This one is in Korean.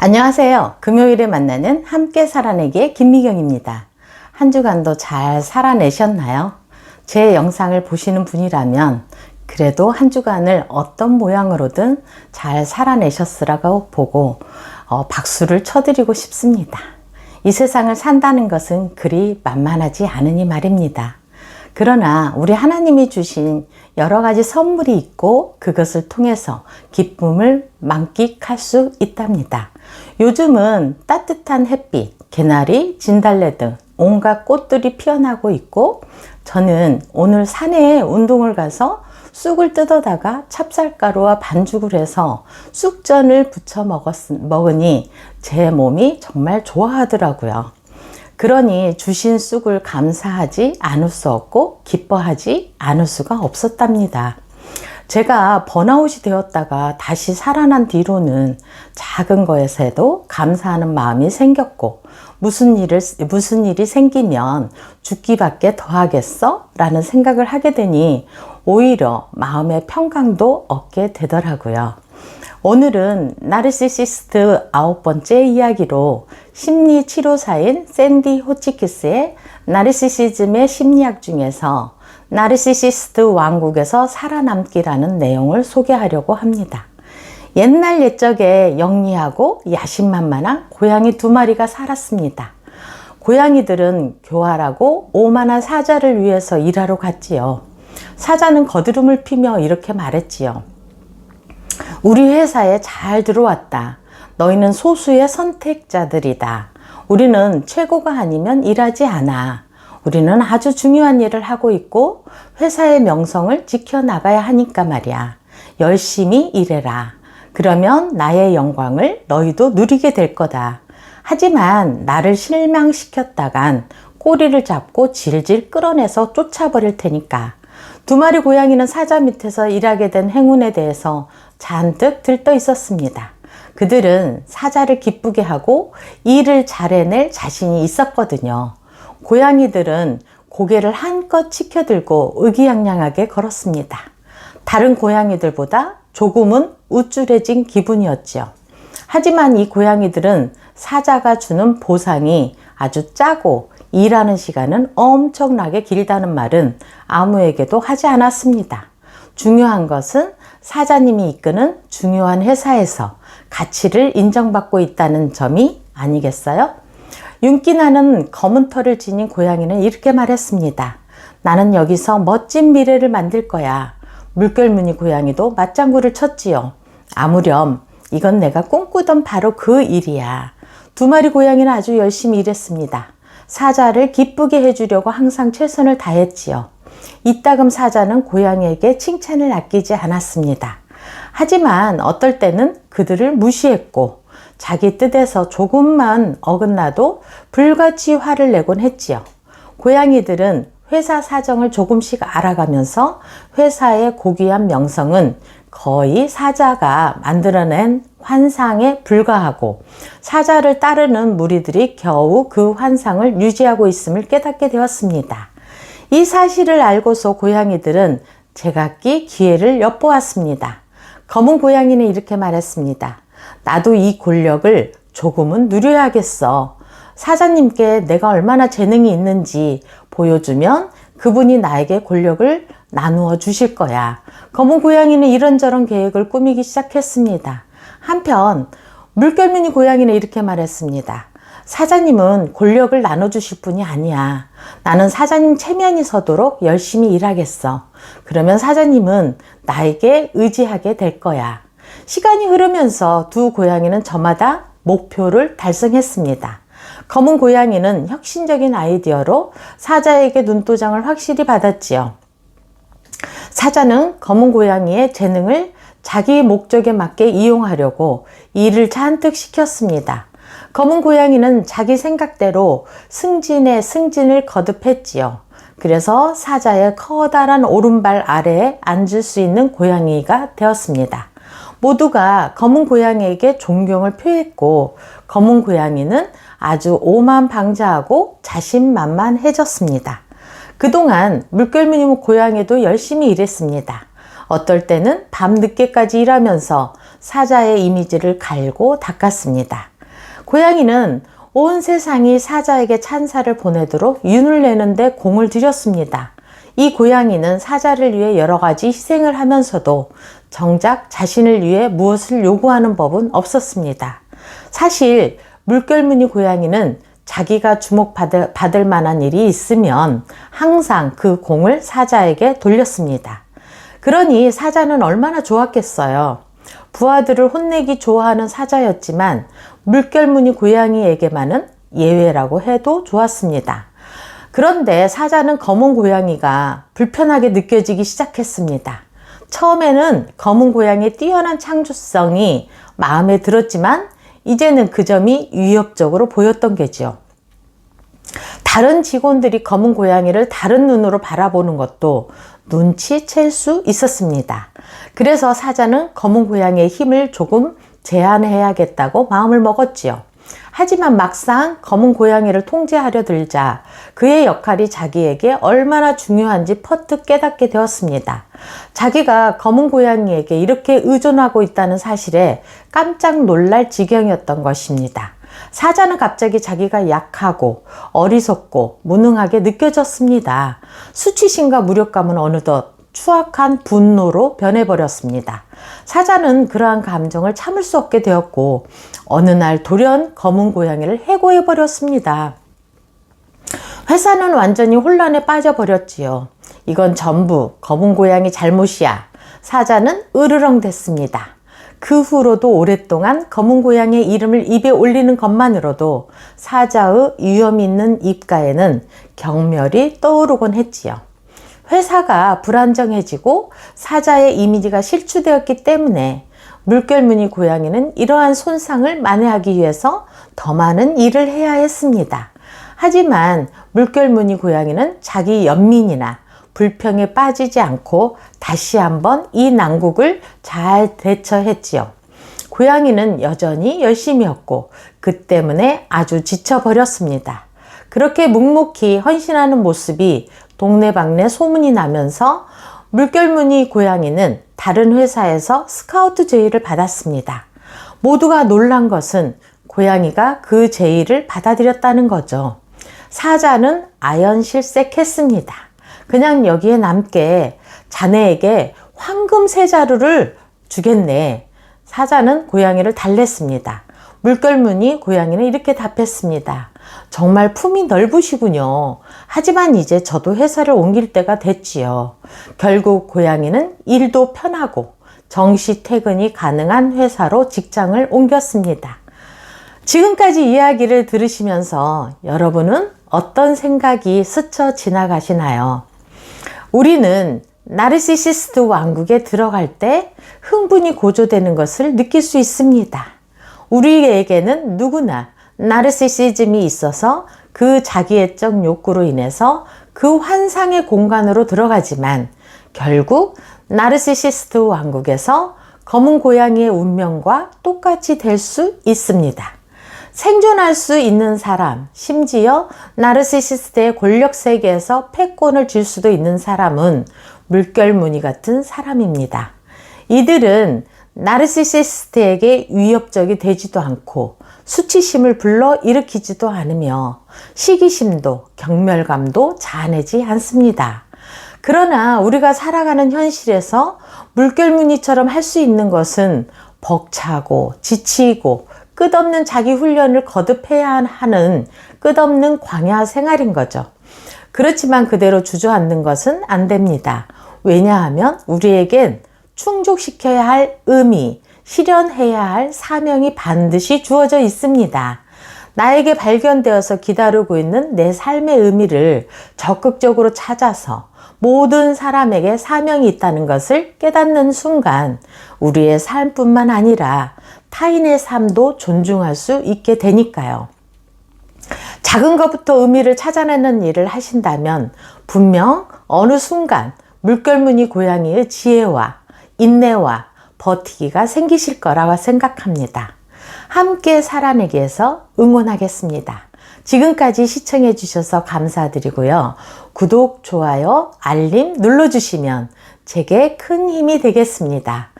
안녕하세요. 금요일에 만나는 함께 살아내기의 김미경입니다. 한 주간도 잘 살아내셨나요? 제 영상을 보시는 분이라면 그래도 한 주간을 어떤 모양으로든 잘 살아내셨으라고 보고 박수를 쳐드리고 싶습니다. 이 세상을 산다는 것은 그리 만만하지 않으니 말입니다. 그러나 우리 하나님이 주신 여러 가지 선물이 있고 그것을 통해서 기쁨을 만끽할 수 있답니다. 요즘은 따뜻한 햇빛, 개나리, 진달래 등 온갖 꽃들이 피어나고 있고, 저는 오늘 산에 운동을 가서 쑥을 뜯어다가 찹쌀가루와 반죽을 해서 쑥전을 부쳐 먹으니 제 몸이 정말 좋아하더라고요. 그러니 주신 쑥을 감사하지 않을 수 없고 기뻐하지 않을 수가 없었답니다. 제가 번아웃이 되었다가 다시 살아난 뒤로는 작은 것에도 감사하는 마음이 생겼고, 무슨 일이 생기면 죽기밖에 더하겠어? 라는 생각을 하게 되니 오히려 마음의 평강도 얻게 되더라고요. 오늘은 나르시시스트 9번째 이야기로 심리치료사인 샌디 호치키스의 나르시시즘의 심리학 중에서 나르시시스트 왕국에서 살아남기라는 내용을 소개하려고 합니다. 옛날 옛적에 영리하고 야심만만한 고양이 2마리가 살았습니다. 고양이들은 교활하고 오만한 사자를 위해서 일하러 갔지요. 사자는 거드름을 피며 이렇게 말했지요. 우리 회사에 잘 들어왔다. 너희는 소수의 선택자들이다. 우리는 최고가 아니면 일하지 않아. 우리는 아주 중요한 일을 하고 있고 회사의 명성을 지켜나가야 하니까 말이야. 열심히 일해라. 그러면 나의 영광을 너희도 누리게 될 거다. 하지만 나를 실망시켰다간 꼬리를 잡고 질질 끌어내서 쫓아버릴 테니까. 2마리 고양이는 사자 밑에서 일하게 된 행운에 대해서 잔뜩 들떠 있었습니다. 그들은 사자를 기쁘게 하고 일을 잘 해낼 자신이 있었거든요. 고양이들은 고개를 한껏 치켜들고 의기양양하게 걸었습니다. 다른 고양이들보다 조금은 우쭐해진 기분이었죠. 하지만 이 고양이들은 사자가 주는 보상이 아주 짜고 일하는 시간은 엄청나게 길다는 말은 아무에게도 하지 않았습니다. 중요한 것은 사자님이 이끄는 중요한 회사에서 가치를 인정받고 있다는 점이 아니겠어요? 윤기나는 검은 털을 지닌 고양이는 이렇게 말했습니다. 나는 여기서 멋진 미래를 만들 거야. 물결무늬 고양이도 맞장구를 쳤지요. 아무렴 이건 내가 꿈꾸던 바로 그 일이야. 2마리 고양이는 아주 열심히 일했습니다. 사자를 기쁘게 해주려고 항상 최선을 다했지요. 이따금 사자는 고양이에게 칭찬을 아끼지 않았습니다. 하지만 어떨 때는 그들을 무시했고 자기 뜻에서 조금만 어긋나도 불같이 화를 내곤 했지요. 고양이들은 회사 사정을 조금씩 알아가면서 회사의 고귀한 명성은 거의 사자가 만들어낸 환상에 불과하고 사자를 따르는 무리들이 겨우 그 환상을 유지하고 있음을 깨닫게 되었습니다. 이 사실을 알고서 고양이들은 제각기 기회를 엿보았습니다. 검은 고양이는 이렇게 말했습니다. 나도 이 권력을 조금은 누려야겠어. 사자님께 내가 얼마나 재능이 있는지 보여주면 그분이 나에게 권력을 나누어 주실 거야. 검은 고양이는 이런저런 계획을 꾸미기 시작했습니다. 한편 물결무늬 고양이는 이렇게 말했습니다. 사자님은 권력을 나눠주실 분이 아니야. 나는 사자님 체면이 서도록 열심히 일하겠어. 그러면 사자님은 나에게 의지하게 될 거야. 시간이 흐르면서 2 고양이는 저마다 목표를 달성했습니다. 검은 고양이는 혁신적인 아이디어로 사자에게 눈도장을 확실히 받았지요. 사자는 검은 고양이의 재능을 자기 목적에 맞게 이용하려고 일을 잔뜩 시켰습니다. 검은 고양이는 자기 생각대로 승진에 승진을 거듭했지요. 그래서 사자의 커다란 오른발 아래에 앉을 수 있는 고양이가 되었습니다. 모두가 검은 고양이에게 존경을 표했고 검은 고양이는 아주 오만방자하고 자신만만해졌습니다. 그동안 물결무늬 고양이도 열심히 일했습니다. 어떨 때는 밤늦게까지 일하면서 사자의 이미지를 갈고 닦았습니다. 고양이는 온 세상이 사자에게 찬사를 보내도록 윤을 내는데 공을 들였습니다. 이 고양이는 사자를 위해 여러 가지 희생을 하면서도 정작 자신을 위해 무엇을 요구하는 법은 없었습니다. 사실 물결무늬 고양이는 자기가 주목받을 만한 일이 있으면 항상 그 공을 사자에게 돌렸습니다. 그러니 사자는 얼마나 좋았겠어요. 부하들을 혼내기 좋아하는 사자였지만 물결무늬 고양이에게만은 예외라고 해도 좋았습니다. 그런데 사자는 검은 고양이가 불편하게 느껴지기 시작했습니다. 처음에는 검은 고양이의 뛰어난 창조성이 마음에 들었지만 이제는 그 점이 위협적으로 보였던 게죠. 다른 직원들이 검은 고양이를 다른 눈으로 바라보는 것도 눈치챌 수 있었습니다. 그래서 사자는 검은 고양이의 힘을 조금 제한해야겠다고 마음을 먹었지요. 하지만 막상 검은 고양이를 통제하려 들자 그의 역할이 자기에게 얼마나 중요한지 퍼뜩 깨닫게 되었습니다. 자기가 검은 고양이에게 이렇게 의존하고 있다는 사실에 깜짝 놀랄 지경이었던 것입니다. 사자는 갑자기 자기가 약하고 어리석고 무능하게 느껴졌습니다. 수치심과 무력감은 어느덧 추악한 분노로 변해버렸습니다. 사자는 그러한 감정을 참을 수 없게 되었고 어느 날 돌연 검은 고양이를 해고해버렸습니다. 회사는 완전히 혼란에 빠져버렸지요. 이건 전부 검은 고양이 잘못이야. 사자는 으르렁 됐습니다. 그 후로도 오랫동안 검은 고양이의 이름을 입에 올리는 것만으로도 사자의 위험 있는 입가에는 경멸이 떠오르곤 했지요. 회사가 불안정해지고 사자의 이미지가 실추되었기 때문에 물결무늬 고양이는 이러한 손상을 만회하기 위해서 더 많은 일을 해야 했습니다. 하지만 물결무늬 고양이는 자기 연민이나 불평에 빠지지 않고 다시 한번 이 난국을 잘 대처했지요. 고양이는 여전히 열심히였고 그 때문에 아주 지쳐버렸습니다. 그렇게 묵묵히 헌신하는 모습이 동네방네 소문이 나면서 물결무늬 고양이는 다른 회사에서 스카우트 제의를 받았습니다. 모두가 놀란 것은 고양이가 그 제의를 받아들였다는 거죠. 사자는 아연실색했습니다. 그냥 여기에 남게 자네에게 황금 세 자루를 주겠네. 사자는 고양이를 달랬습니다. 물결무늬 고양이는 이렇게 답했습니다. 정말 품이 넓으시군요. 하지만 이제 저도 회사를 옮길 때가 됐지요. 결국 고양이는 일도 편하고 정시 퇴근이 가능한 회사로 직장을 옮겼습니다. 지금까지 이야기를 들으시면서 여러분은 어떤 생각이 스쳐 지나가시나요? 우리는 나르시시스트 왕국에 들어갈 때 흥분이 고조되는 것을 느낄 수 있습니다. 우리에게는 누구나 나르시시즘이 있어서 그 자기애적 욕구로 인해서 그 환상의 공간으로 들어가지만 결국 나르시시스트 왕국에서 검은 고양이의 운명과 똑같이 될 수 있습니다. 생존할 수 있는 사람, 심지어 나르시시스트의 권력 세계에서 패권을 쥘 수도 있는 사람은 물결무늬 같은 사람입니다. 이들은 나르시시스트에게 위협적이 되지도 않고 수치심을 불러일으키지도 않으며 시기심도 경멸감도 자아내지 않습니다. 그러나 우리가 살아가는 현실에서 물결무늬처럼 할 수 있는 것은 벅차고 지치고 끝없는 자기 훈련을 거듭해야 하는 끝없는 광야 생활인 거죠. 그렇지만 그대로 주저앉는 것은 안 됩니다. 왜냐하면 우리에겐 충족시켜야 할 의미, 실현해야 할 사명이 반드시 주어져 있습니다. 나에게 발견되어서 기다리고 있는 내 삶의 의미를 적극적으로 찾아서 모든 사람에게 사명이 있다는 것을 깨닫는 순간 우리의 삶뿐만 아니라 타인의 삶도 존중할 수 있게 되니까요. 작은 것부터 의미를 찾아내는 일을 하신다면 분명 어느 순간 물결무늬 고양이의 지혜와 인내와 버티기가 생기실 거라고 생각합니다. 함께 살아내기 위해서 응원하겠습니다. 지금까지 시청해 주셔서 감사드리고요. 구독, 좋아요, 알림 눌러주시면 제게 큰 힘이 되겠습니다.